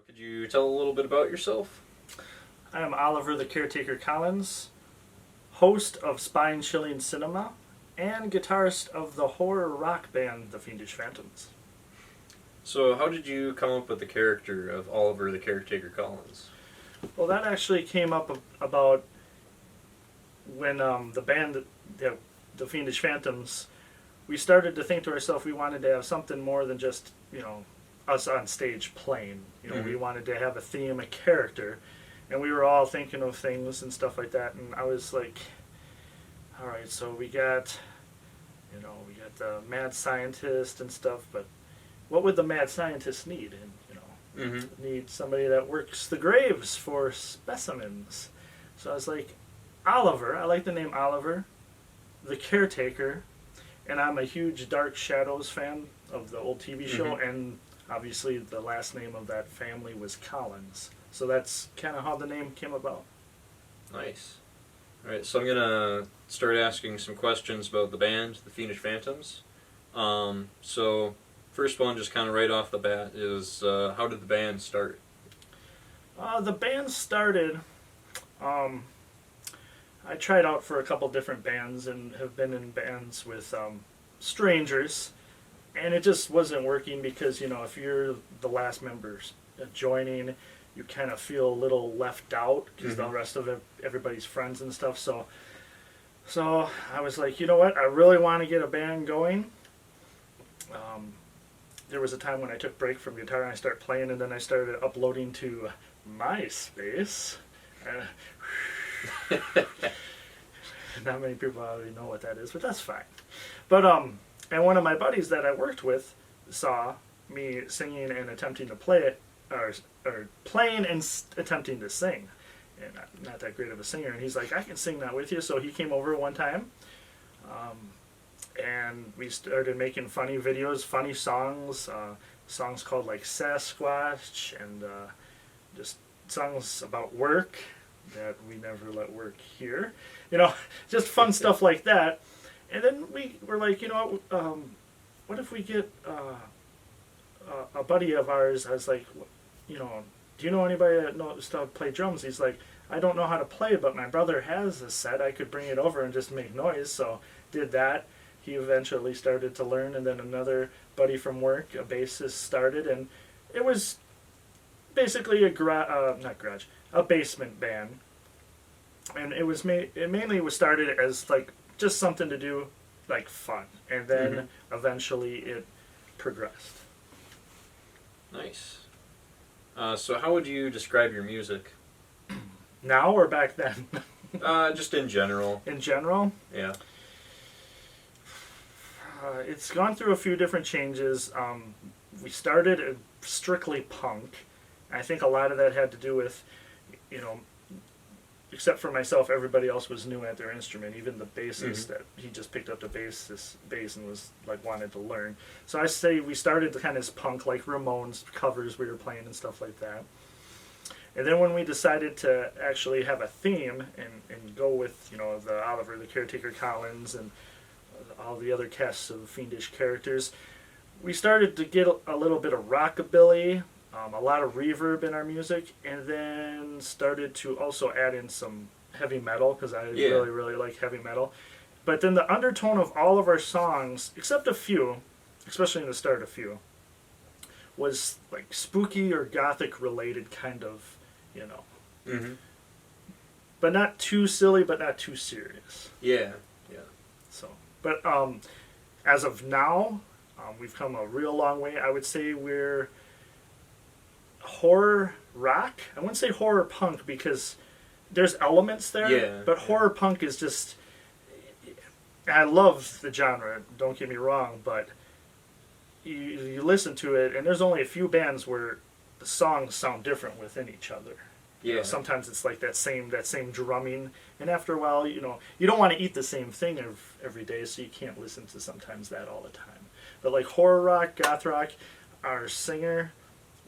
Could you tell a little bit about yourself? I am Oliver the Caretaker Collins, host of Spine Chilling Cinema, and guitarist of the horror rock band The Fiendish Phantoms. So, how did you come up with the character of Oliver the Caretaker Collins? Well, that actually came up about when the band, the Fiendish Phantoms, we started to think to ourselves we wanted to have something more than just, us on stage playing. We wanted to have a theme, a character, and we were all thinking of things and stuff like that. And I was like, all right, so we got the mad scientist and stuff, but what would the mad scientist need? And need somebody that works the graves for specimens. So I was like, Oliver. I like the name Oliver, the Caretaker, and I'm a huge Dark Shadows fan of the old TV show, and obviously the last name of that family was Collins. So that's kind of how the name came about. Nice. Alright, so I'm going to start asking some questions about the band, the Fiendish Phantoms. So, first one, just kind of right off the bat, is how did the band start? The band started, I tried out for a couple different bands and have been in bands with strangers, and it just wasn't working because, if you're the last members joining, you kind of feel a little left out because the rest of everybody's friends and stuff. So I was like, you know what? I really want to get a band going. There was a time when I took a break from guitar and I started playing, and then I started uploading to MySpace. Not many people already know what that is, but that's fine. But and one of my buddies that I worked with saw me singing and attempting to play it, or playing and attempting to sing, and I'm not that great of a singer. And he's like, I can sing that with you. So he came over one time, and we started making funny videos, funny songs, songs called like Sasquatch, and just songs about work that we never let work here. Just fun stuff like that. And then we were like, what if we get a buddy of ours? I was like, do you know anybody that knows how to play drums? He's like, I don't know how to play, but my brother has a set. I could bring it over and just make noise. So did that. He eventually started to learn, and then another buddy from work, a bassist, started, and it was basically a basement band. And it was mainly was started as like just something to do, like fun, and then eventually it progressed. Nice. So how would you describe your music? Now or back then? Just in general. In general? Yeah. It's gone through a few different changes. We started strictly punk. I think a lot of that had to do with, except for myself, everybody else was new at their instrument. Even the bassist, that he just picked up the bass and was like wanted to learn. So I say we started the kind of punk, like Ramones covers we were playing and stuff like that. And then when we decided to actually have a theme and go with the Oliver the Caretaker Collins and all the other casts of fiendish characters, we started to get a little bit of rockabilly, a lot of reverb in our music, and then started to also add in some heavy metal, because I really, really like heavy metal. But then the undertone of all of our songs, except a few, especially in the start a few, was like spooky or gothic related kind of, but not too silly, but not too serious. Yeah. So, but as of now, we've come a real long way. I would say we're horror rock. I wouldn't say horror punk because there's elements there, but horror punk is just... I love the genre, don't get me wrong, but you listen to it, and there's only a few bands where the songs sound different within each other. Yeah. Sometimes it's like that same drumming, and after a while, you don't want to eat the same thing every day, so you can't listen to sometimes that all the time. But like horror rock, goth rock, our singer,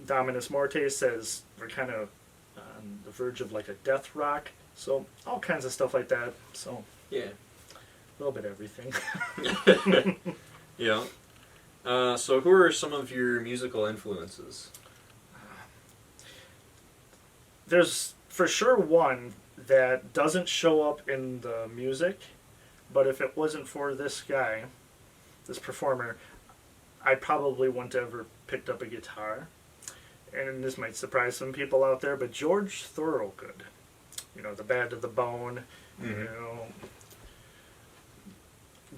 Dominus Morte, says we're kind of on the verge of like a death rock, so all kinds of stuff like that. So yeah, a little bit of everything. Yeah. So who are some of your musical influences? there's for sure one that doesn't show up in the music, but if it wasn't for this guy, this performer, I probably wouldn't have ever picked up a guitar. And this might surprise some people out there, but George Thorogood, you know, the Bad to the Bone, you know,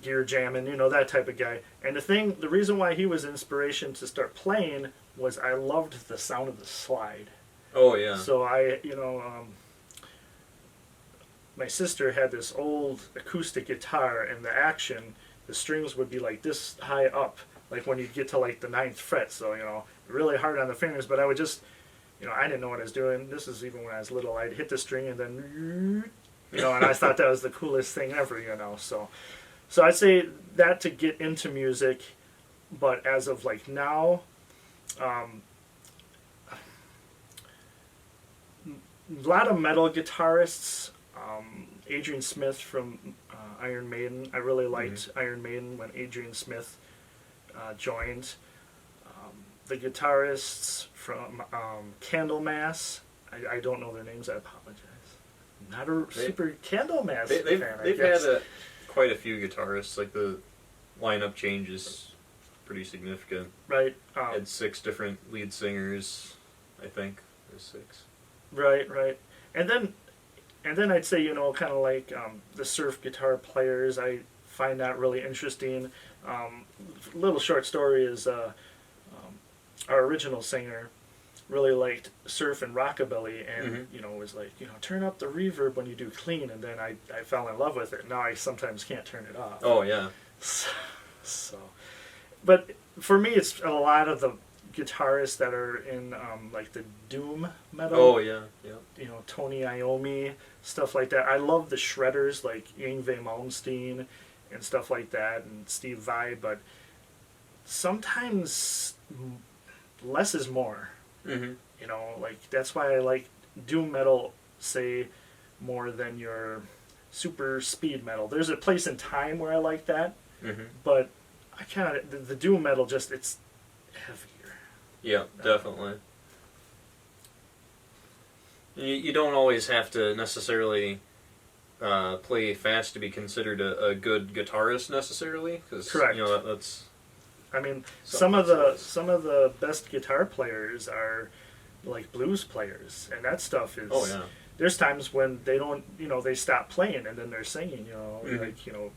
gear jamming, you know, that type of guy. And the reason why he was inspiration to start playing was I loved the sound of the slide. Oh yeah. So my sister had this old acoustic guitar, and the strings would be like this high up, like when you get to like the 9th fret. So, you know, really hard on the fingers, but I would just, you know, I didn't know what I was doing. This is even when I was little. I'd hit the string and then, you know, and I thought that was the coolest thing ever, you know. So I'd say that to get into music, but as of like now, a lot of metal guitarists. Adrian Smith from Iron Maiden. I really liked Iron Maiden when Adrian Smith joined. The guitarists from Candlemass. I don't know their names. I apologize. Not a super Candlemass fan. They've had quite a few guitarists. Like the lineup change is pretty significant. Right. Had 6 different lead singers, I think. There's 6. Right. And then I'd say, you know, kind of like the surf guitar players, I find that really interesting. Little short story is our original singer really liked surf and rockabilly, and you know, was like, you know, turn up the reverb when you do clean, and then I fell in love with it. Now I sometimes can't turn it off. Oh yeah. So, but for me, it's a lot of the guitarists that are in like the doom metal. Oh yeah. You know, Tony Iommi, stuff like that. I love the shredders like Yngwie Malmsteen and stuff like that, and Steve Vai. But sometimes less is more. You know, like that's why I like doom metal, say, more than your super speed metal. There's a place in time where I like that, but I kind of the doom metal just it's heavier. Yeah, definitely. You don't always have to necessarily play fast to be considered a good guitarist necessarily, because correct. You know that's. I mean, some of the best guitar players are like blues players, and that stuff is. Oh yeah. There's times when they don't, you know, they stop playing and then they're singing, you know, like, you know,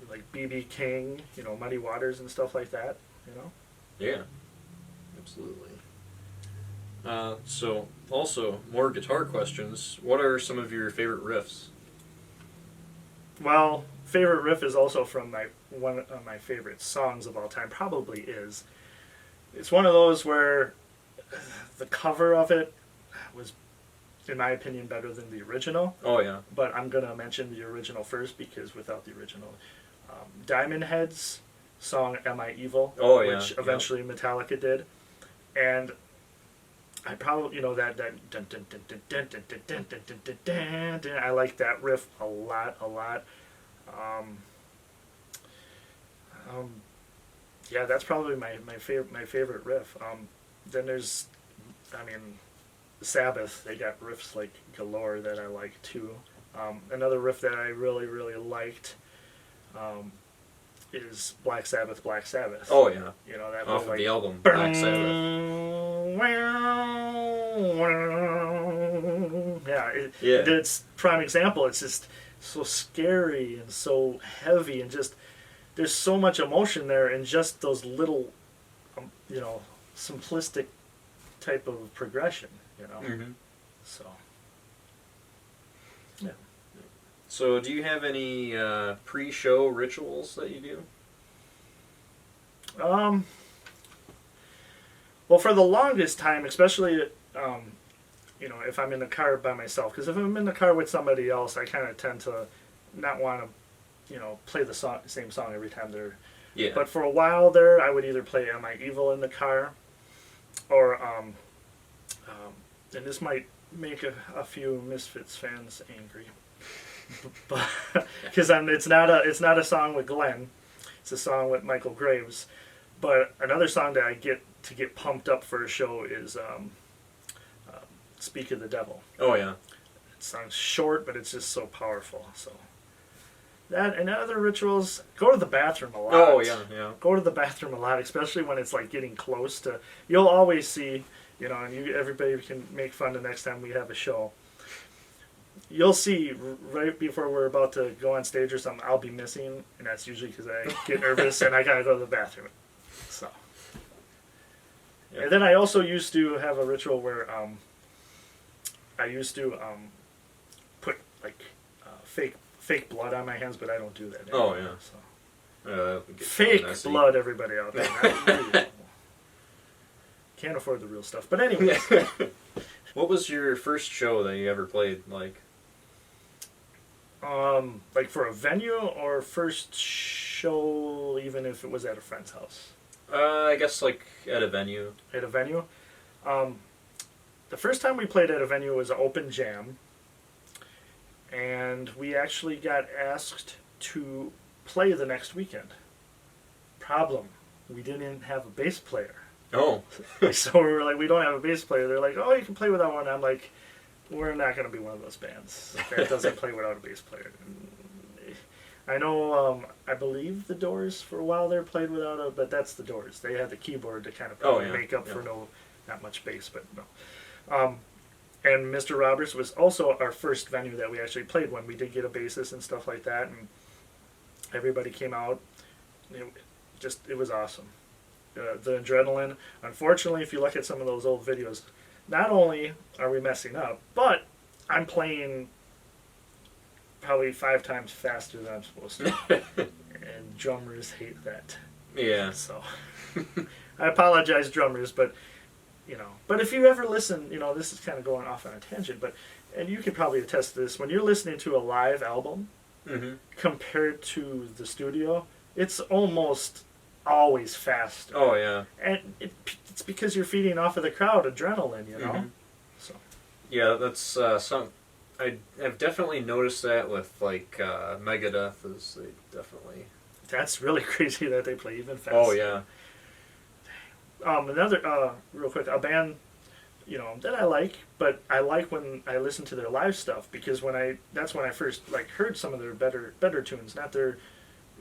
like B.B. King, you know, Muddy Waters and stuff like that, you know. Yeah, absolutely. So, also, more guitar questions. What are some of your favorite riffs? Well, favorite riff is also from one of my favorite songs of all time, probably is. It's one of those where the cover of it was, in my opinion, better than the original. Oh, yeah. But I'm going to mention the original first, because without the original, Diamond Head's song "Am I Evil?" which eventually Metallica did, and I probably, you know, that dun, dun, dun, dun, dun, dun, dun, dun, dun, dun, dun, dun, dun, I like that riff a lot. Yeah, that's probably my favorite riff. Then there's, I mean, Sabbath. They got riffs like galore that I like too. Another riff that I really liked is Black Sabbath. Oh yeah. You know that off of like, the album Black Sabbath. It's prime example. It's just so scary and so heavy, and just there's so much emotion there in just those little, you know, simplistic type of progression. You know, so yeah. So, do you have any pre-show rituals that you do? Well, for the longest time, especially, you know, if I'm in the car by myself, because if I'm in the car with somebody else, I kind of tend to not want to, you know, play the same song every time they're. Yeah. But for a while there, I would either play "Am I Evil" in the car, or and this might make a few Misfits fans angry. Because it's not a song with Glenn, it's a song with Michael Graves. But another song that I get to get pumped up for a show is Speak of the Devil. Oh yeah. It sounds short, but it's just so powerful. So that and other rituals, go to the bathroom a lot. Oh yeah, yeah. Go to the bathroom a lot, especially when it's like getting close to. You'll always see, you know, and everybody can make fun the next time we have a show. You'll see right before we're about to go on stage or something, I'll be missing, and that's usually because I get nervous and I gotta go to the bathroom. So. Yep. And then I also used to have a ritual where I used to put like fake blood on my hands, but I don't do that anymore. Oh yeah. So. Fake blood, everybody out there. Not real. Can't afford the real stuff. But anyway. What was your first show that you ever played like? Like for a venue or first show, even if it was at a friend's house? I guess like at a venue. At a venue? The first time we played at a venue was an open jam. And we actually got asked to play the next weekend. Problem, we didn't have a bass player. Oh. So we were like, we don't have a bass player. They're like, oh, you can play without one. I'm like, we're not going to be one of those bands that doesn't play without a bass player. I know, I believe the Doors for a while there played without a, but that's the Doors. They had the keyboard to kind of make up for not much bass, but no. And Mr. Roberts was also our first venue that we actually played when. We did get a bassist and stuff like that, and everybody came out. It was awesome. The adrenaline. Unfortunately, if you look at some of those old videos, not only are we messing up, but I'm playing probably 5 times faster than I'm supposed to. And drummers hate that. Yeah. So I apologize, drummers, but you know. But if you ever listen, you know, this is kind of going off on a tangent, but and you could probably attest to this, when you're listening to a live album compared to the studio, it's almost always faster. Oh yeah. And it's because you're feeding off of the crowd adrenaline, you know. So. Yeah, that's some. I've definitely noticed that with like Megadeth, is they definitely. That's really crazy that they play even faster. Oh yeah. Another real quick, a band, you know, that I like, but I like when I listen to their live stuff, because that's when I first like heard some of their better tunes, not their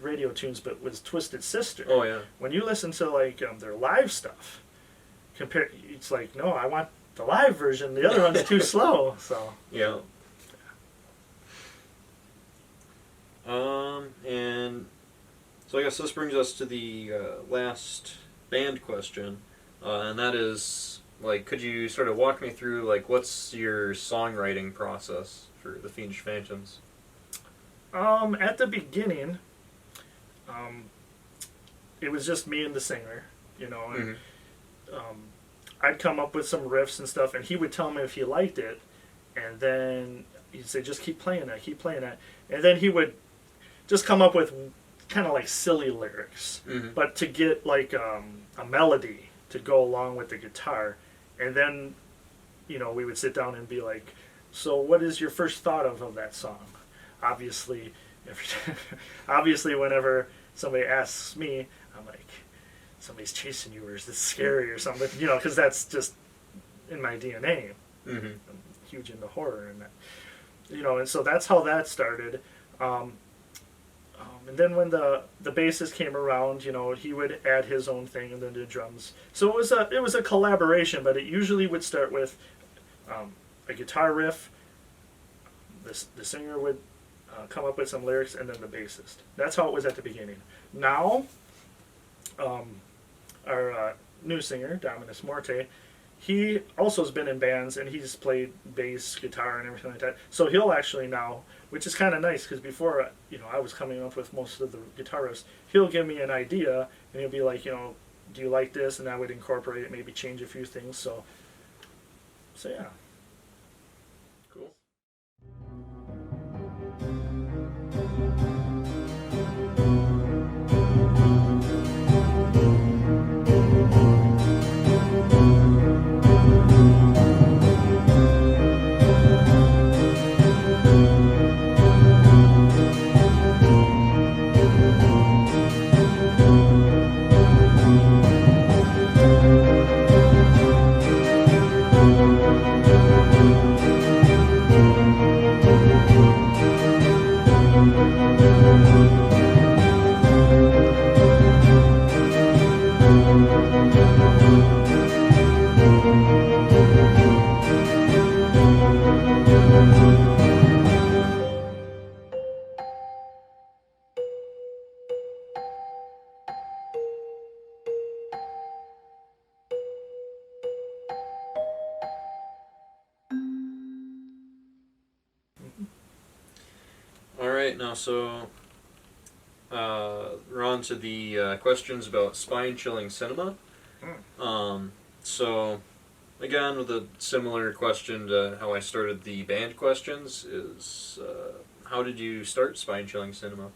radio tunes, but was Twisted Sister. Oh yeah. When you listen to like their live stuff, it's like, no, I want the live version. The other one's too slow. So yeah. And so I guess this brings us to the last band question, and that is, like, could you sort of walk me through, like, what's your songwriting process for the Fiendish Phantoms? At the beginning, it was just me and the singer, you know, and I'd come up with some riffs and stuff, and he would tell me if he liked it, and then he'd say, just keep playing that, and then he would just come up with kind of like silly lyrics, but to get like a melody to go along with the guitar, and then, you know, we would sit down and be like, so what is your first thought of that song? Obviously, whenever somebody asks me, I'm like, somebody's chasing you, or is this scary or something, you know, because that's just in my DNA. I'm huge into horror, and that, you know, and so that's how that started. And then when the bassist came around, you know, he would add his own thing, and then the drums. So it was a collaboration, but it usually would start with a guitar riff. The singer would come up with some lyrics, and then the bassist. That's how it was at the beginning. Now, our new singer, Dominus Morte, he also has been in bands, and he's played bass, guitar, and everything like that. So he'll actually now, which is kind of nice, because before, you know, I was coming up with most of the guitar riffs, he'll give me an idea, and he'll be like, you know, do you like this? And I would incorporate it, maybe change a few things. So yeah. Cool. right, now so we're on to the questions about spine-chilling cinema. So again, with a similar question to how I started the band questions, is how did you start spine-chilling cinema?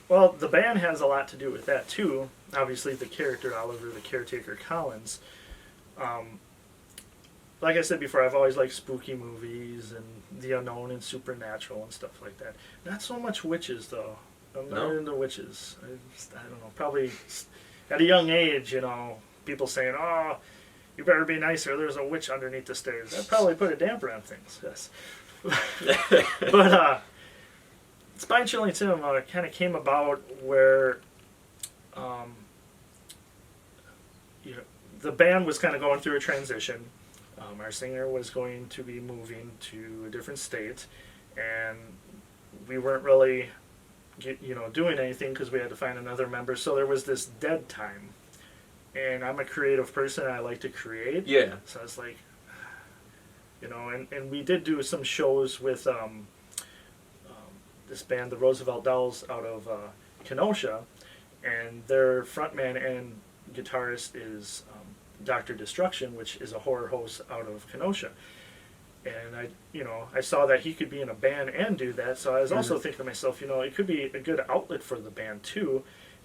Well, the band has a lot to do with that too. Obviously, the character Oliver, the Caretaker Collins. Like I said before, I've always liked spooky movies and the unknown and supernatural and stuff like that. Not so much witches, though. I'm not into witches. I don't know. Probably at a young age, people saying, "Oh, you better be nicer. There's a witch underneath the stairs." That probably put a damper on things. Yes. But spine chilling cinema kind of came about where the band was kind of going through a transition. Our singer was going to be moving to a different state, and we weren't really doing anything because we had to find another member. So there was this dead time, and I'm a creative person. I like to create. Yeah. So I was like, and we did do some shows with this band, the Roosevelt Dolls, out of Kenosha, and their frontman and guitarist is Dr. Destruction, which is a horror host out of Kenosha. And I saw that he could be in a band and do that, so I was also thinking to myself, it could be a good outlet for the band too.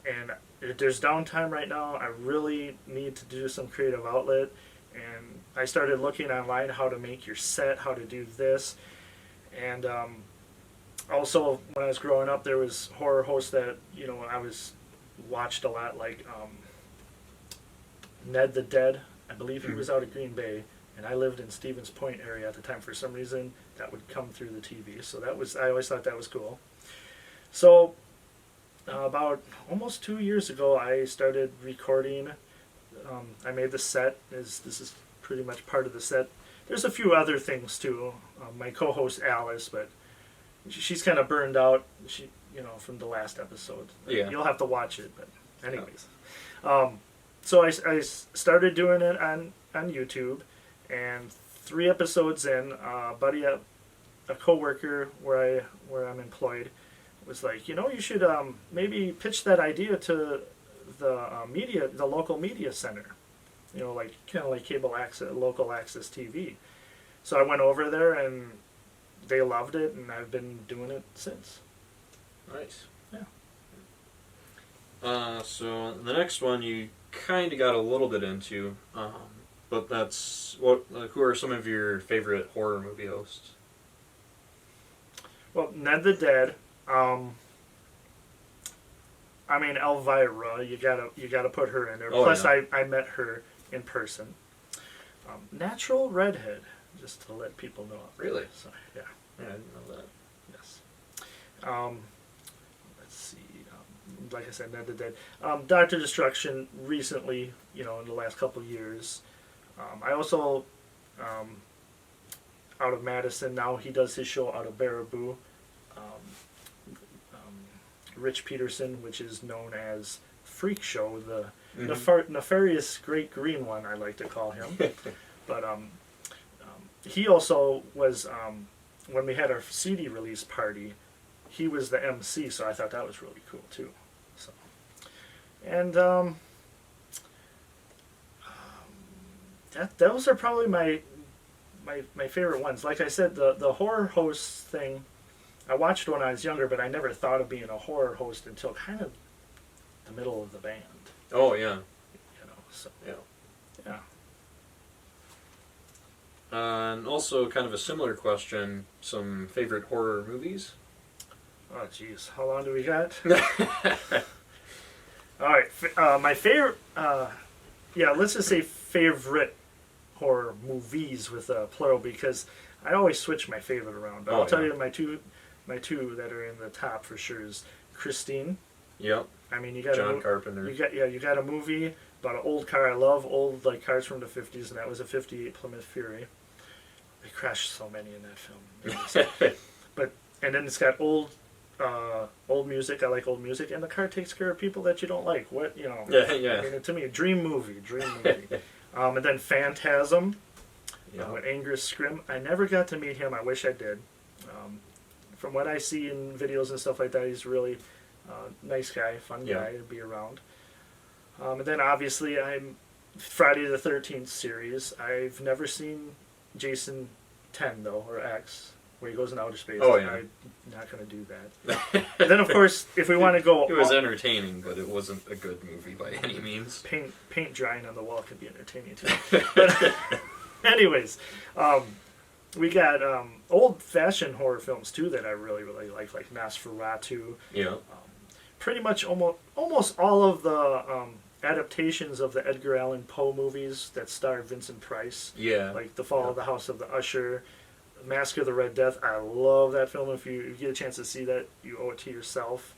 And if there's downtime right now, I really need to do some creative outlet. And I started looking online how to make your set, how to do this. And also, when I was growing up, there was horror hosts that I watched a lot, like Ned the Dead. I believe he was out of Green Bay, and I lived in Stevens Point area at the time. For some reason, that would come through the TV, so I always thought that was cool. So about almost 2 years ago, I started recording. I made the set. This is pretty much part of the set. There's a few other things too. My co-host Alice, but she's kind of burned out. From the last episode. Yeah. You'll have to watch it, but anyways. So I started doing it on YouTube, and 3 episodes in, a buddy, a coworker where I'm employed, was like, you should maybe pitch that idea to the local media center, like kind of like cable access, local access TV. So I went over there, and they loved it, and I've been doing it since. Nice. Yeah. So the next one you kind of got a little bit into, but that's who are some of your favorite horror movie hosts? Well, Ned the Dead. Elvira. You gotta put her in there. Oh, Plus, yeah. I met her in person. Natural redhead, just to let people know. Really? So, yeah. Yeah, I didn't know that. Yes. Let's see. Like I said, Ned the Dead. Dr. Destruction recently, in the last couple of years. I also, out of Madison now, he does his show out of Baraboo. Rich Peterson, which is known as Freak Show, the nefarious Great Green One, I like to call him. But he also was, when we had our CD release party, he was the MC, so I thought that was really cool too. So, and those are probably my favorite ones. Like I said, the horror host thing, I watched when I was younger, but I never thought of being a horror host until kind of the middle of the band. Oh yeah. So Yeah. yeah. And also, kind of a similar question: some favorite horror movies? Oh jeez, how long do we got? All right, my favorite. Let's just say favorite horror movies with a plural, because I always switch my favorite around. But I'll tell you my two that are in the top for sure is Christine. Yep. I mean, you got John Carpenter. You got a movie about an old car. I love old cars from the 50s, and that was a '58 Plymouth Fury. They crashed so many in that film. And then it's got old music. I like old music, and the car takes care of people that you don't like. Yeah. I mean, to me, a dream movie. And then Phantasm. With Angus Scrim. I never got to meet him. I wish I did. from what I see in videos and stuff like that, he's really nice guy, fun Yeah. guy to be around. And then obviously I'm Friday the 13th series. I've never seen Jason 10 though, or X, where he goes in outer space. Oh, yeah. I'm not going to do that. And then of course, if we want to go, It was entertaining, but it wasn't a good movie by any means. paint drying on the wall can be entertaining too. But anyways, we got old-fashioned horror films too that I really like Nosferatu. Yeah. Pretty much almost all of the adaptations of the Edgar Allan Poe movies that star Vincent Price. Yeah. Like The Fall of the House of the Usher, Mask of the Red Death. I love that film. If you get a chance to see that, you owe it to yourself.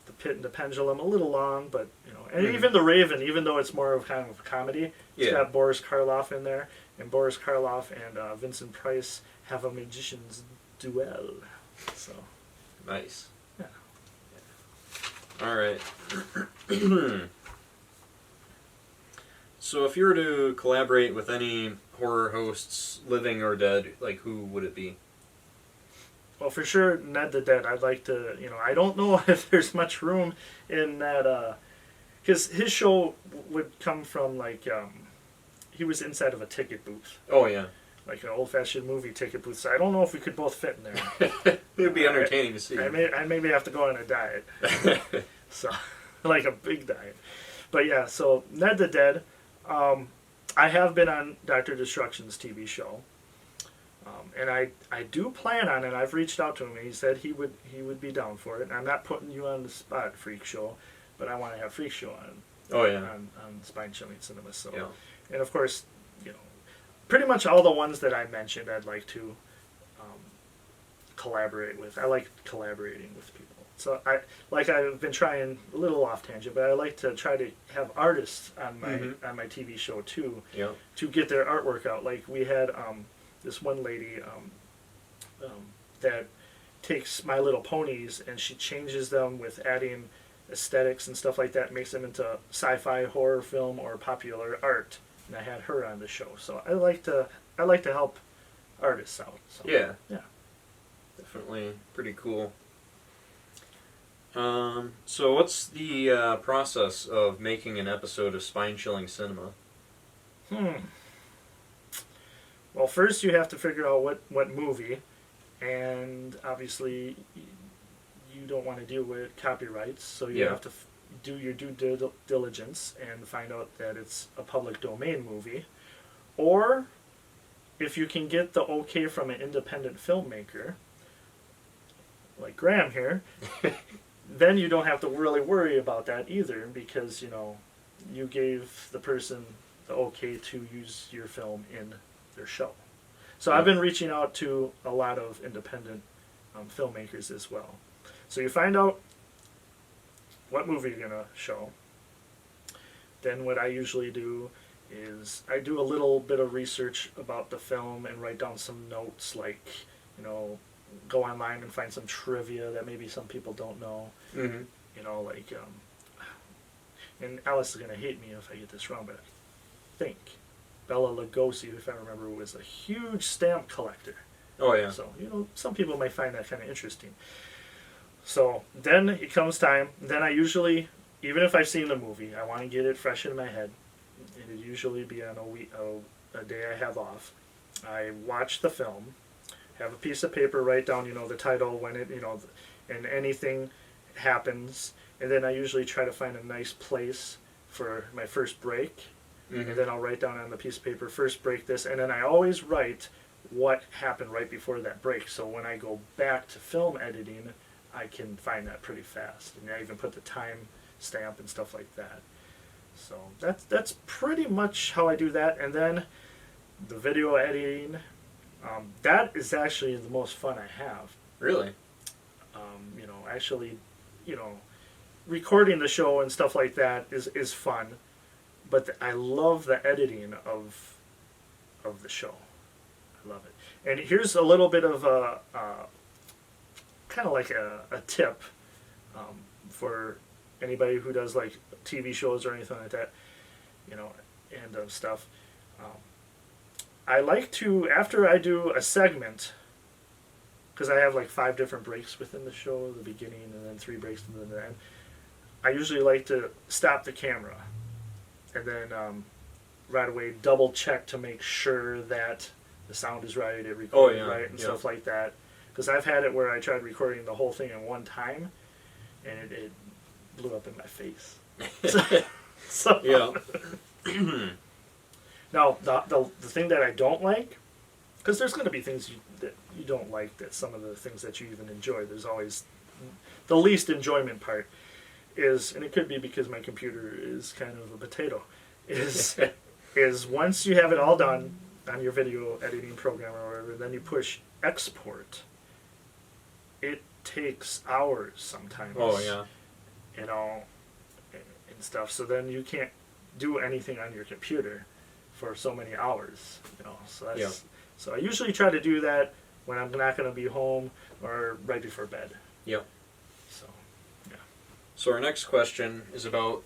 The Pit and the Pendulum, a little long, but and even The Raven, even though it's more of kind of a comedy, it's got Boris Karloff in there, and Boris Karloff and Vincent Price have a magician's duel. So Nice. yeah. All right. So if you were to collaborate with any horror hosts, living or dead, like who would it be? Well, for sure, Ned the Dead. I'd like to, I don't know if there's much room in that, because his show would come from, like, he was inside of a ticket booth. Oh, yeah. Like an old-fashioned movie ticket booth. So I don't know if we could both fit in there. It would be entertaining to see. I maybe have to go on a diet. So, like a big diet. But yeah, so Ned the Dead. I have been on Dr. Destruction's TV show. And I do plan on it. I've reached out to him, and he said he would be down for it. And I'm not putting you on the spot, Freak Show, but I want to have Freak Show on. Oh yeah. On Spine Chilling Cinema. So, yeah. And of course, pretty much all the ones that I mentioned, I'd like to collaborate with. I like collaborating with people. So I've been trying a little off tangent, but I like to try to have artists on my TV show too. Yeah. To get their artwork out. Like we had this one lady that takes My Little Ponies and she changes them with adding aesthetics and stuff like that, makes them into sci-fi, horror film, or popular art. And I had her on the show, so I like to help artists out. So, yeah. Yeah. Definitely pretty cool. So what's the process of making an episode of Spine Chilling Cinema? Well, first you have to figure out what movie, and obviously you don't want to deal with copyrights, so you have to do your due diligence and find out that it's a public domain movie. Or if you can get the okay from an independent filmmaker, like Graham here, then you don't have to really worry about that either, because you gave the person the okay to use your film in their show. So I've been reaching out to a lot of independent filmmakers as well. So you find out what movie you're going to show. Then what I usually do is I do a little bit of research about the film and write down some notes, like, go online and find some trivia that maybe some people don't know. Mm-hmm. Like, and Alice is going to hate me if I get this wrong, but I think Bela Lugosi, if I remember, was a huge stamp collector. Oh, yeah. So, some people might find that kind of interesting. So then it comes time. Then I usually, even if I've seen the movie, I want to get it fresh in my head. It'd usually be on a day I have off. I watch the film, have a piece of paper, write down, the title, when it, and anything happens. And then I usually try to find a nice place for my first break. Mm-hmm. And then I'll write down on the piece of paper, first break this. And then I always write what happened right before that break. So when I go back to film editing, I can find that pretty fast. And I even put the time stamp and stuff like that. So that's pretty much how I do that. And then the video editing, that is actually the most fun I have. Really? Actually, recording the show and stuff like that is fun. But I love the editing of the show. I love it. And here's a little bit of a kind of like a tip for anybody who does like TV shows or anything like that, and stuff. I like to, after I do a segment, because I have like 5 different breaks within the show, the beginning and then 3 breaks and then the end. I usually like to stop the camera and then right away double check to make sure that the sound is right, it recorded right, and stuff like that. Because I've had it where I tried recording the whole thing in one time, and it blew up in my face. So Yeah. Now, the thing that I don't like, because there's going to be things that you don't like, that some of the things that you even enjoy, there's always the least enjoyment part is, and it could be because my computer is kind of a potato, is once you have it all done on your video editing program or whatever, then you push export, it takes hours sometimes. Oh, yeah. You know, and stuff. So then you can't do anything on your computer for so many hours. You know, so that's so I usually try to do that when I'm not going to be home or right before bed. Yep. So, yeah. So our next question is about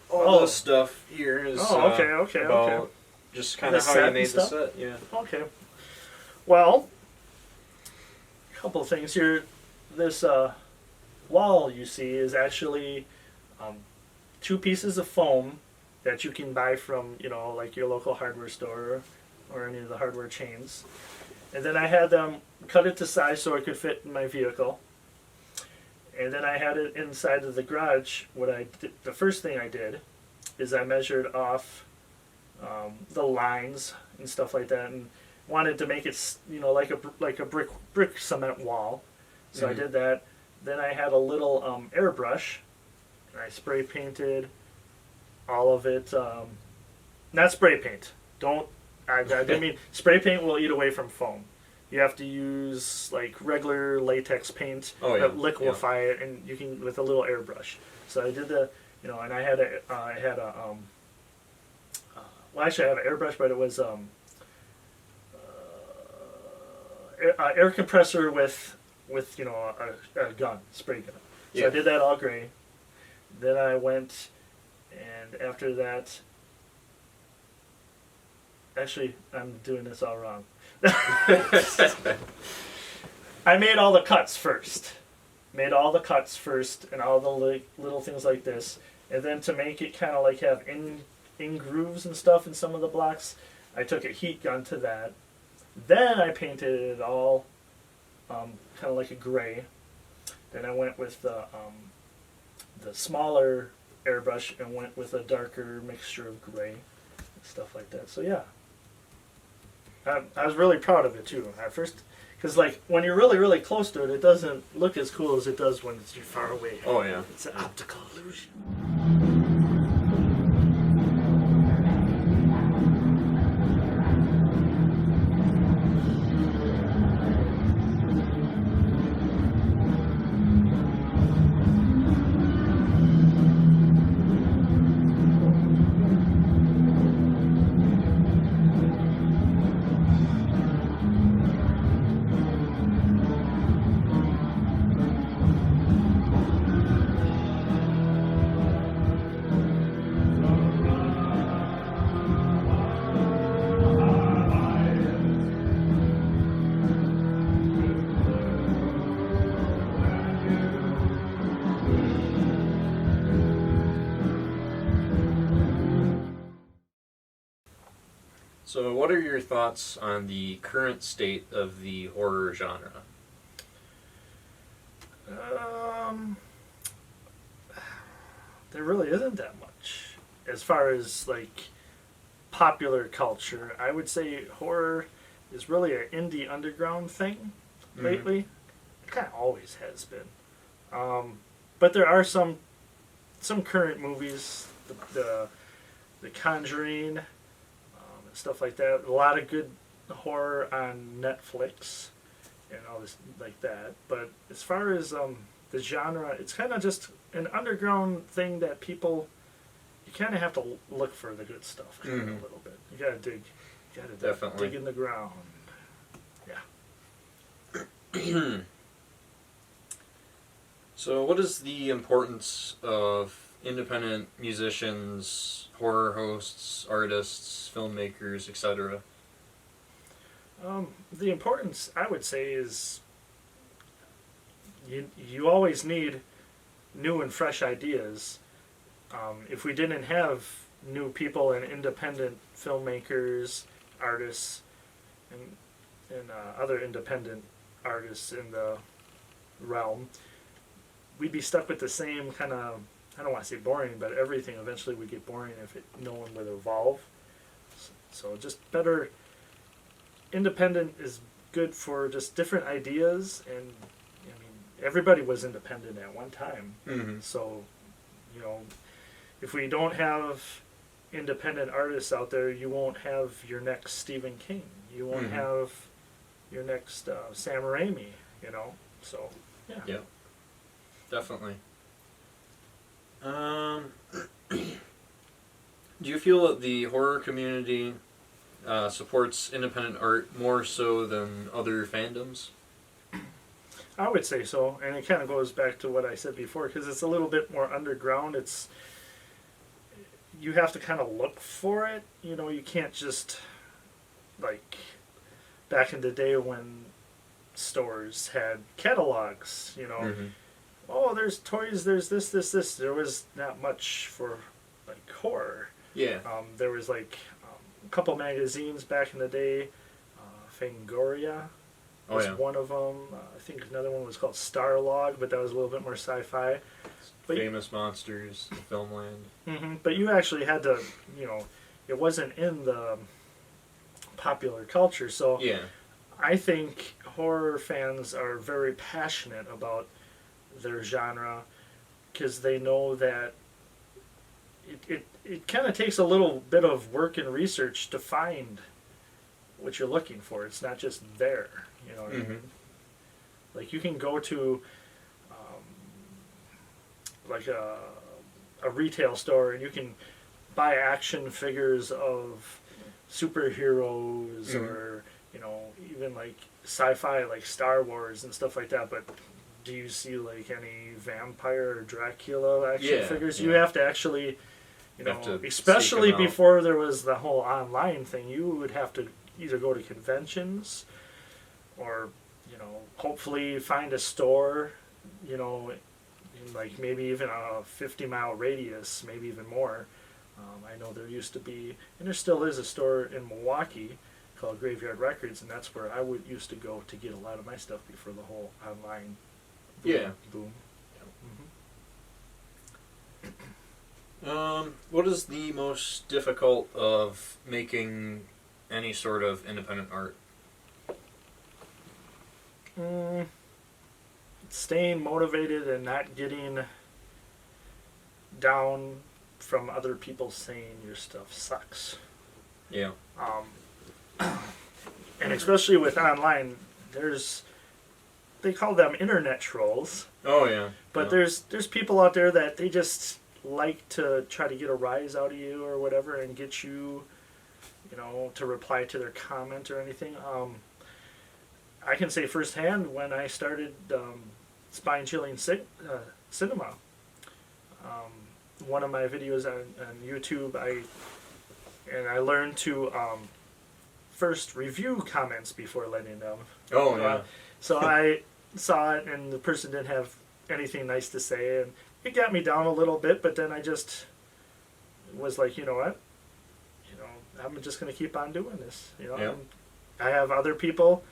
all this stuff here. Is about just kind of how you made the set. Yeah. Okay. Well, a couple of things here. This wall you see is actually 2 pieces of foam that you can buy from, you know, like your local hardware store or any of the hardware chains. And then I had them cut it to size so it could fit in my vehicle. And then I had it inside of the garage. What I did, the first thing I did is I measured off the lines and stuff like that, and wanted to make it, you know, like a brick cement wall. So I did that. Then I had a little airbrush, and I spray painted all of it. Not spray paint. I didn't mean spray paint will eat away from foam. You have to use like regular latex paint that liquefy it, and you can with a little airbrush. So I did the, you know, and I had a well, actually I have an airbrush, but it was air compressor with you know a gun, spray gun. So I did that all gray. Then I went, and after that, actually I'm doing this all wrong. I made all the cuts first. And all the little things like this, and then to make it kind of like have in grooves and stuff in some of the blocks, I took a heat gun to that. Then I painted it all kind of like a gray. Then I went with the smaller airbrush and went with a darker mixture of gray and stuff like that. So yeah, I was really proud of it too at first, because like when you're really really close to it, it doesn't look as cool as it does when you're far away. Oh yeah, it's an optical illusion. So what are your thoughts on the current state of the horror genre? There really isn't that much. As far as like popular culture, I would say horror is really an indie underground thing lately. It kind of always has been. But there are some current movies, the Conjuring, stuff like that. A lot of good horror on Netflix and all this like that. But as far as the genre, it's kind of just an underground thing that people, you kind of have to look for the good stuff a little bit. You gotta dig. You gotta Definitely. dig in the ground. Yeah. So what is the importance of independent musicians, horror hosts, artists, filmmakers, etc.? The importance, I would say, is you always need new and fresh ideas. If we didn't have new people and independent filmmakers, artists, and other independent artists in the realm, we'd be stuck with the same kind of, I don't want to say boring, but everything eventually would get boring if no one would evolve. So just better, independent is good for just different ideas, and I mean, everybody was independent at one time. Mm-hmm. So, if we don't have independent artists out there, you won't have your next Stephen King. You won't Mm-hmm. have your next Sam Raimi, So, yeah. Yeah, definitely. Do you feel that the horror community supports independent art more so than other fandoms? I would say so, and it kind of goes back to what I said before, because it's a little bit more underground. You have to kind of look for it. You can't just, like, back in the day when stores had catalogs, Mm-hmm. oh, there's toys, there's this. There was not much for, like, horror. Yeah. There was, like, a couple magazines back in the day. Fangoria was one of them. I think another one was called Starlog, but that was a little bit more sci-fi. But Famous monsters, Filmland. Mm-hmm. But you actually had to, it wasn't in the popular culture. So Yeah. I think horror fans are very passionate about their genre because they know that it kind of takes a little bit of work and research to find what you're looking for. It's not just there. You know what I mean? Like you can go to like a retail store and you can buy action figures of superheroes or even like sci-fi like Star Wars and stuff like that, but do you see like any vampire or Dracula action figures? You have to actually especially before there was the whole online thing, you would have to either go to conventions or hopefully find a store in like maybe even a 50-mile radius, maybe even more. I know there used to be, and there still is, a store in Milwaukee called Graveyard Records, and that's where I used to go to get a lot of my stuff before the whole online boom. What is the most difficult of making any sort of independent art? Staying motivated and not getting down from other people saying your stuff sucks. Yeah. And especially with online, they call them internet trolls. Oh yeah. But there's people out there that they just like to try to get a rise out of you or whatever and get you, to reply to their comment or anything. I can say firsthand when I started spine-chilling cinema. One of my videos on YouTube, I learned to first review comments before letting them. Oh yeah. So I saw it, and the person didn't have anything nice to say, and it got me down a little bit. But then I just was like, you know what? I'm just going to keep on doing this. Yeah. I have other people,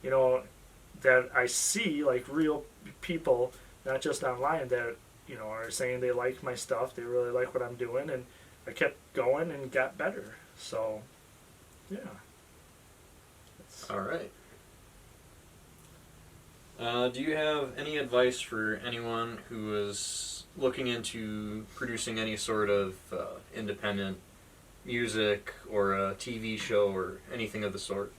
that I see, like real people, not just online, that are saying they like my stuff. They really like what I'm doing, and I kept going and got better. So, yeah. All right. Do you have any advice for anyone who is looking into producing any sort of independent music or a TV show or anything of the sort?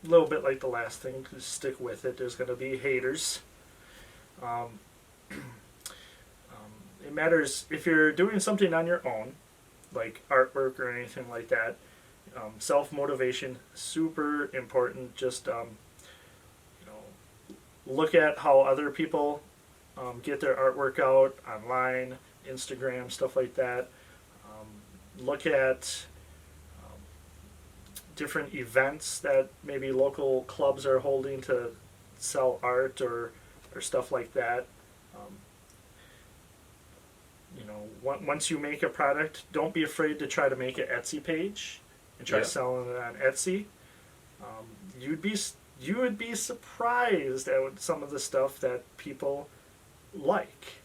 A little bit like the last thing, just stick with it. There's going to be haters. It matters if you're doing something on your own, like artwork or anything like that. Self-motivation, super important. Just look at how other people get their artwork out online, Instagram, stuff like that. Look at different events that maybe local clubs are holding to sell art or stuff like that. You know, once you make a product, don't be afraid to try to make an Etsy page and try Yeah. selling it on Etsy. You would be surprised at some of the stuff that people like.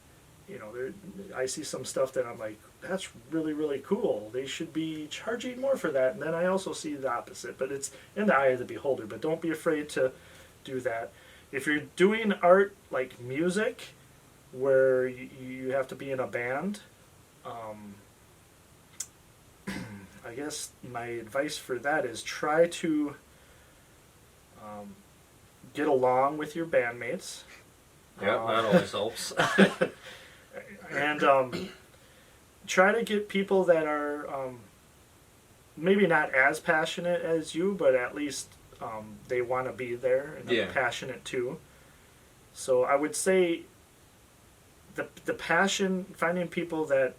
You know, I see some stuff that I'm like, that's really, really cool. They should be charging more for that. And then I also see the opposite. But it's in the eye of the beholder. But don't be afraid to do that. If you're doing art like music, where you have to be in a band, I guess my advice for that is try to get along with your bandmates. Yeah, that always helps. And try to get people that are maybe not as passionate as you, but at least they want to be there and they're Yeah. passionate too. So I would say the passion, finding people that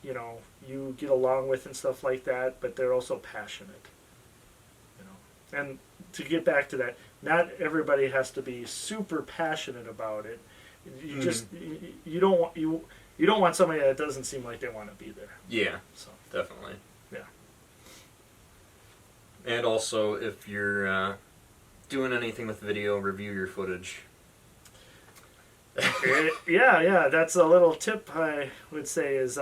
you know you get along with and stuff like that, but they're also passionate. You know, and to get back to that, not everybody has to be super passionate about it. You just you don't want somebody that doesn't seem like they want to be there. Yeah, So definitely. yeah. And also, if you're doing anything with video, review your footage. Yeah, that's a little tip I would say is,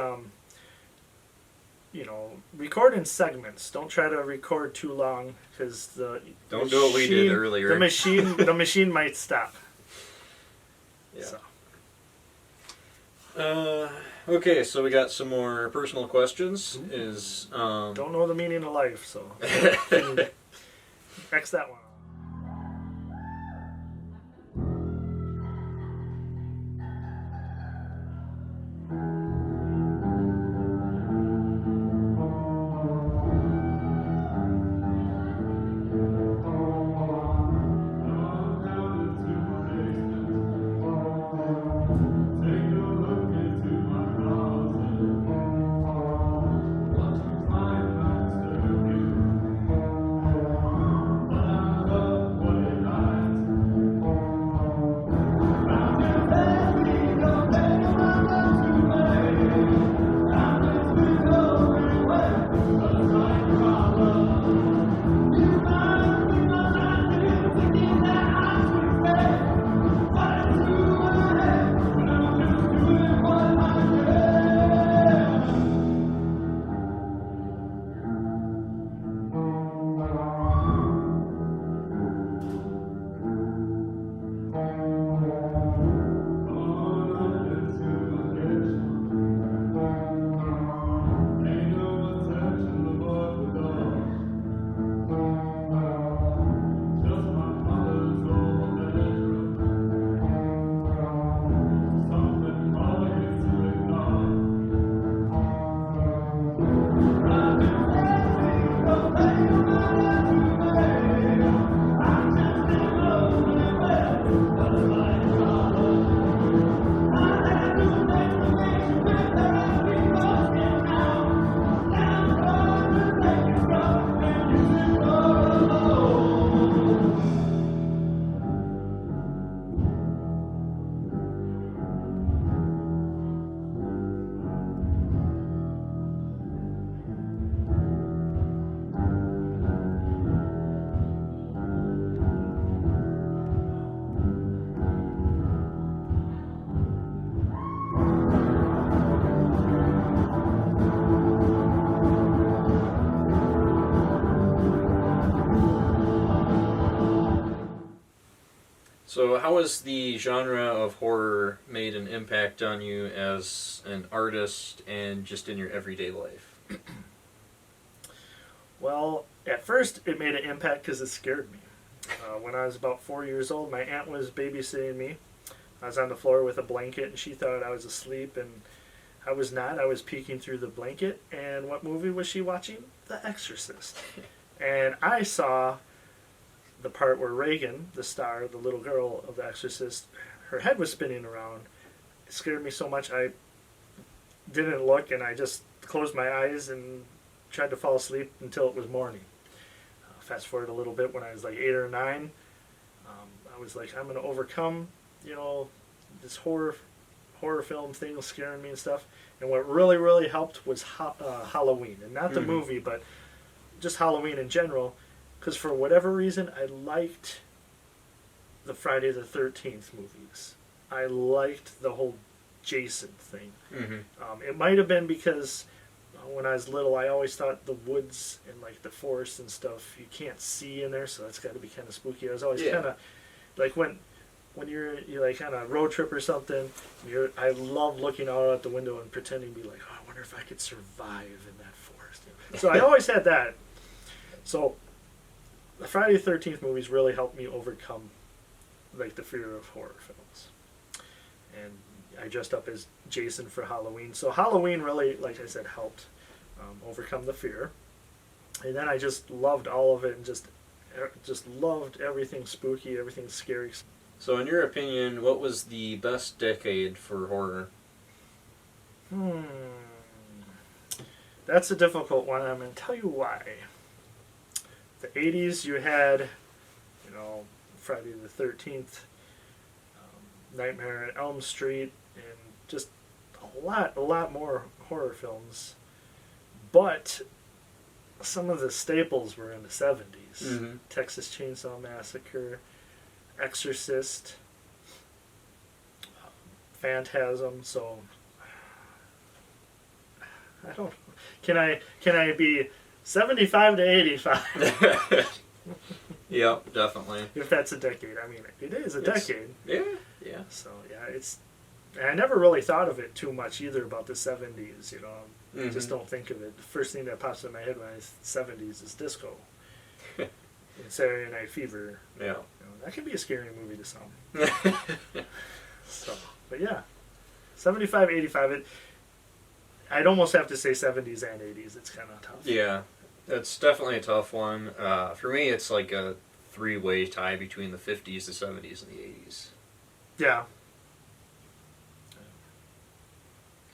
you know, record in segments. Don't try to record too long because Don't do what we did earlier. The machine might stop. Yeah. So. Okay, so we got some more personal questions. Don't know the meaning of life, so X that one. So how has the genre of horror made an impact on you as an artist and just in your everyday life? Well, at first it made an impact because it scared me. When I was about 4 years old, my aunt was babysitting me. I was on the floor with a blanket and she thought I was asleep, and I was not. I was peeking through the blanket, and what movie was she watching? The Exorcist. And I saw the part where Reagan, the star, the little girl of The Exorcist, her head was spinning around. It scared me so much I didn't look, and I just closed my eyes and tried to fall asleep until it was morning. fast forward a little bit, when I was like 8 or 9, I was like, I'm gonna overcome, you know, this horror film thing scaring me and stuff. And what really helped was Halloween, and not the movie, but just Halloween in general, because for whatever reason I liked the Friday the 13th movies. I liked the whole Jason thing. It might have been because when I was little, I always thought the woods and like the forest and stuff, you can't see in there, so that's got to be kind of spooky. I was always kind of like when you're like on a road trip or something, I love looking out at the window and pretending to be like, oh, I wonder if I could survive in that forest. So I always had that. So the Friday the 13th movies really helped me overcome like the fear of horror films. And I dressed up as Jason for Halloween. So Halloween really, like I said, helped overcome the fear. And then I just loved all of it, and just loved everything spooky, everything scary. So in your opinion, what was the best decade for horror? That's a difficult one. I'm going to tell you why. The 80s, you had, you know, Friday the 13th, Nightmare on Elm Street, and just a lot more horror films. But some of the staples were in the 70s. Texas Chainsaw Massacre, Exorcist, Phantasm. So I don't know. Can I be 75 to 85? Yeah, definitely. If that's a decade. I mean, it is a decade. Yeah. So yeah, I never really thought of it too much either about the 70s, you know. I just don't think of it. The first thing that pops in my head when I say 70s is disco. And Saturday Night Fever. Yeah. You know, that could be a scary movie to some. So, but yeah. 75, 85, I'd almost have to say 70s and 80s. It's kind of tough. Yeah. It's definitely a tough one. For me, it's like a three-way tie between the 50s, the 70s, and the 80s. Yeah.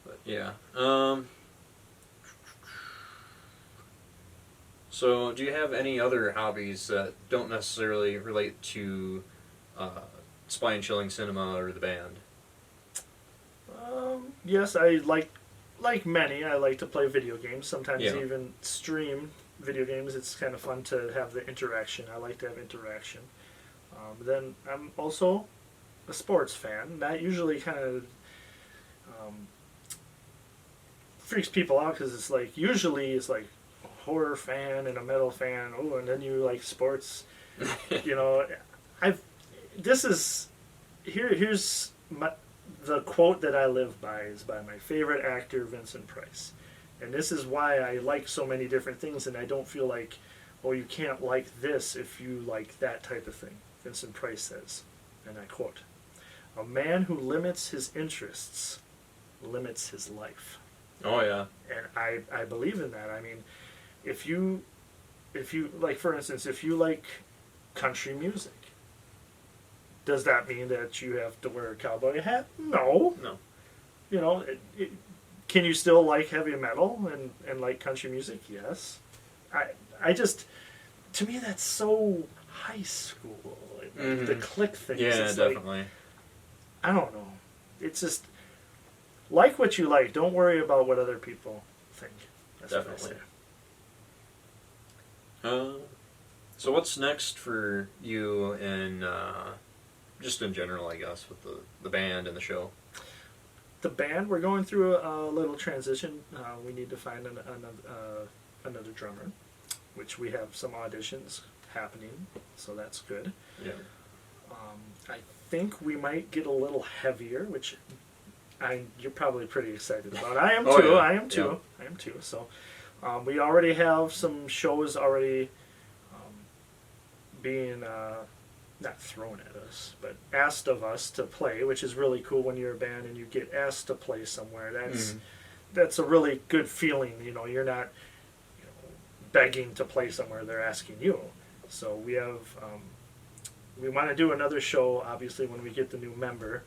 But yeah. So, do you have any other hobbies that don't necessarily relate to spine-chilling cinema or the band? Yes, I like many. I like to play video games. Sometimes even stream video games. It's kind of fun to have the interaction. I like to have interaction. Then I'm also a sports fan. That usually kind of freaks people out, because it's like usually it's like a horror fan and a metal fan. Oh, and then you like sports. You know, here's the quote that I live by is by my favorite actor, Vincent Price. And this is why I like so many different things, and I don't feel like, oh, you can't like this if you like that type of thing. Vincent Price says, and I quote, "A man who limits his interests limits his life." Oh, yeah. And I believe in that. I mean, if you like, for instance, if you like country music, does that mean that you have to wear a cowboy hat? No. You know, can you still like heavy metal and like country music? Yes. I just, to me, that's so high school. The click thing. Yeah, it's definitely. Like, I don't know. It's just, like what you like. Don't worry about what other people think. That's Definitely. what I say. So what's next for you and just in general, I guess, with the band and the show? The band, we're going through a little transition. We need to find another drummer, which we have some auditions happening, so that's good. Yeah. I think we might get a little heavier, which you're probably pretty excited about. I am too. Oh, yeah. I am too. Yeah. I am too. So we already have some shows already being not thrown at us, but asked of us to play, which is really cool when you're a band and you get asked to play somewhere. That's a really good feeling. You know, you're not begging to play somewhere; they're asking you. So we have we want to do another show, obviously, when we get the new member,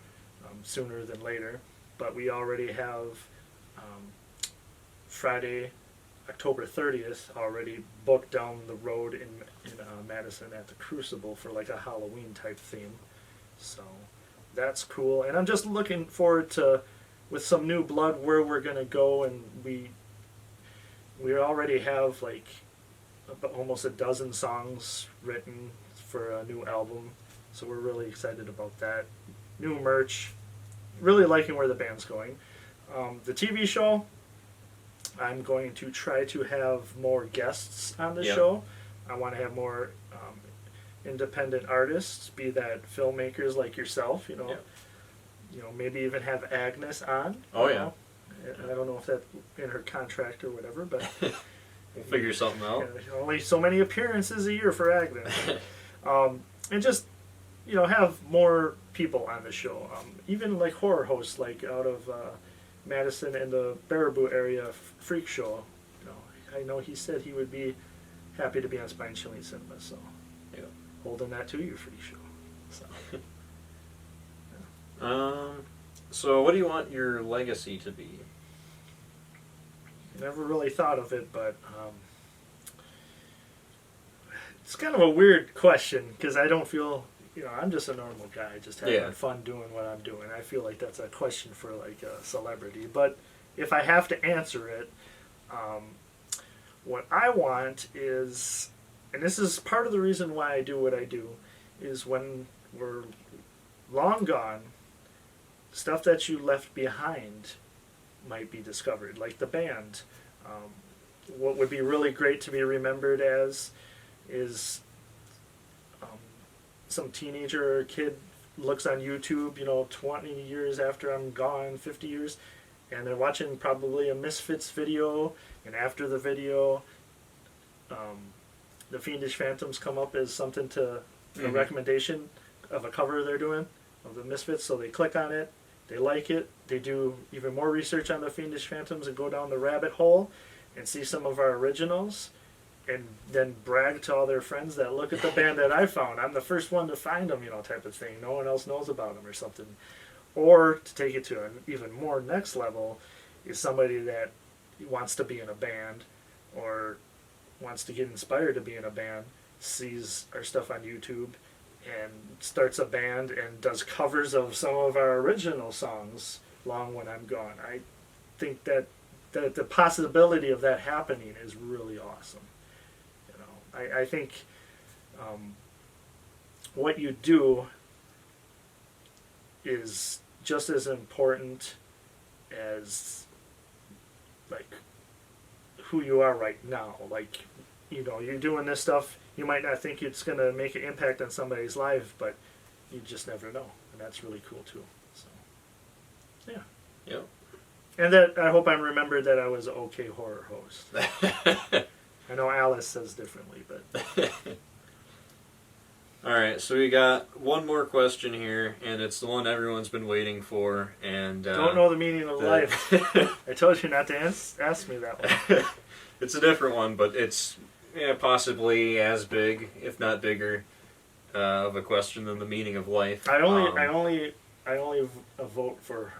sooner than later. But we already have Friday, October 30th already booked down the road in Madison at the Crucible for like a Halloween type theme. So that's cool. And I'm just looking forward to, with some new blood, where we're going to go. And we already have like almost a dozen songs written for a new album. So we're really excited about that. New merch. Really liking where the band's going. The TV show, I'm going to try to have more guests on the show. I want to have more independent artists, be that filmmakers like yourself, you know. You know, maybe even have Agnes on. Oh, you yeah. know. I don't know if that's in her contract or whatever, but we'll figure something out. Only so many appearances a year for Agnes. And just, you know, have more people on the show. Even like horror hosts, like out of Madison and the Baraboo area, Freak Show. You know, I know he said he would be happy to be on Spine Chilling Cinema, so holding that to you, Freak Show. So. So what do you want your legacy to be? Never really thought of it, but it's kind of a weird question because I don't feel, you know, I'm just a normal guy, just having fun doing what I'm doing. I feel like that's a question for like a celebrity. But if I have to answer it, what I want is, and this is part of the reason why I do what I do, is when we're long gone, stuff that you left behind might be discovered, like the band. What would be really great to be remembered as is some teenager or kid looks on YouTube, you know, 20 years after I'm gone, 50 years, and they're watching probably a Misfits video, and after the video, the Fiendish Phantoms come up as something to a recommendation of a cover they're doing of the Misfits, so they click on it, they like it, they do even more research on the Fiendish Phantoms and go down the rabbit hole and see some of our originals, and then brag to all their friends that look at the band that I found. I'm the first one to find them, you know, type of thing. No one else knows about them or something. Or to take it to an even more next level is somebody that wants to be in a band or wants to get inspired to be in a band, sees our stuff on YouTube and starts a band and does covers of some of our original songs long when I'm gone. I think that the possibility of that happening is really awesome. You know, I think what you do is just as important as like who you are right now. Like, you know, you're doing this stuff, you might not think it's going to make an impact on somebody's life, but you just never know. And that's really cool too. So, yeah. Yep. And that I hope I'm remembered that I was an okay horror host. I know Alice says differently, but... Alright, so we got one more question here, and it's the one everyone's been waiting for, and... don't know the meaning of life. I told you not to ask me that one. It's a different one, but it's possibly as big, if not bigger, of a question than the meaning of life. I only vote for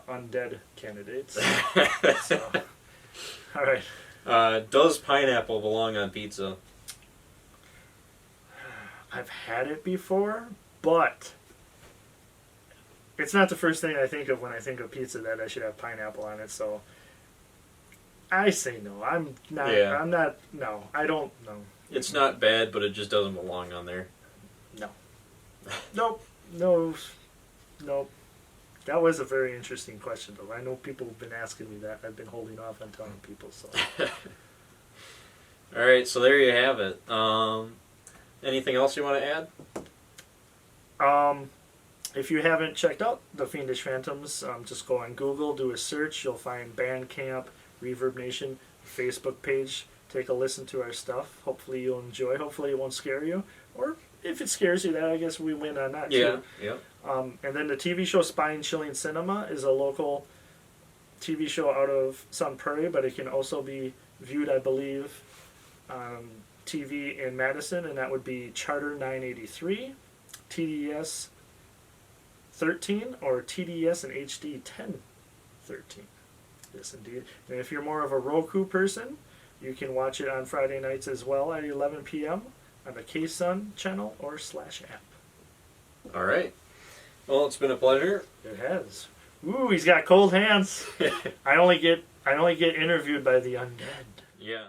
undead candidates. So, all right. Does pineapple belong on pizza? I've had it before, but it's not the first thing I think of when I think of pizza that I should have pineapple on it. So I say no. I'm not. Yeah. I'm not. No, I don't. No. It's not bad, but it just doesn't belong on there. No. Nope. No. Nope. That was a very interesting question, though. I know people have been asking me that. I've been holding off on telling people. So. All right, so there you have it. Anything else you want to add? If you haven't checked out the Fiendish Phantoms, just go on Google, do a search. You'll find Bandcamp, Reverb Nation, Facebook page. Take a listen to our stuff. Hopefully you'll enjoy. Hopefully it won't scare you. Or if it scares you, then I guess we win on that too. Yeah. And then the TV show Spine Chilling Cinema is a local TV show out of Sun Prairie, but it can also be viewed, I believe, on TV in Madison, and that would be Charter 983, TDS 13, or TDS and HD 1013. Yes, indeed. And if you're more of a Roku person, You can watch it on Friday nights as well at 11 p.m. on the K-Sun channel or /app. All right. Well, it's been a pleasure. It has. Ooh, he's got cold hands. I only get interviewed by the undead. Yeah.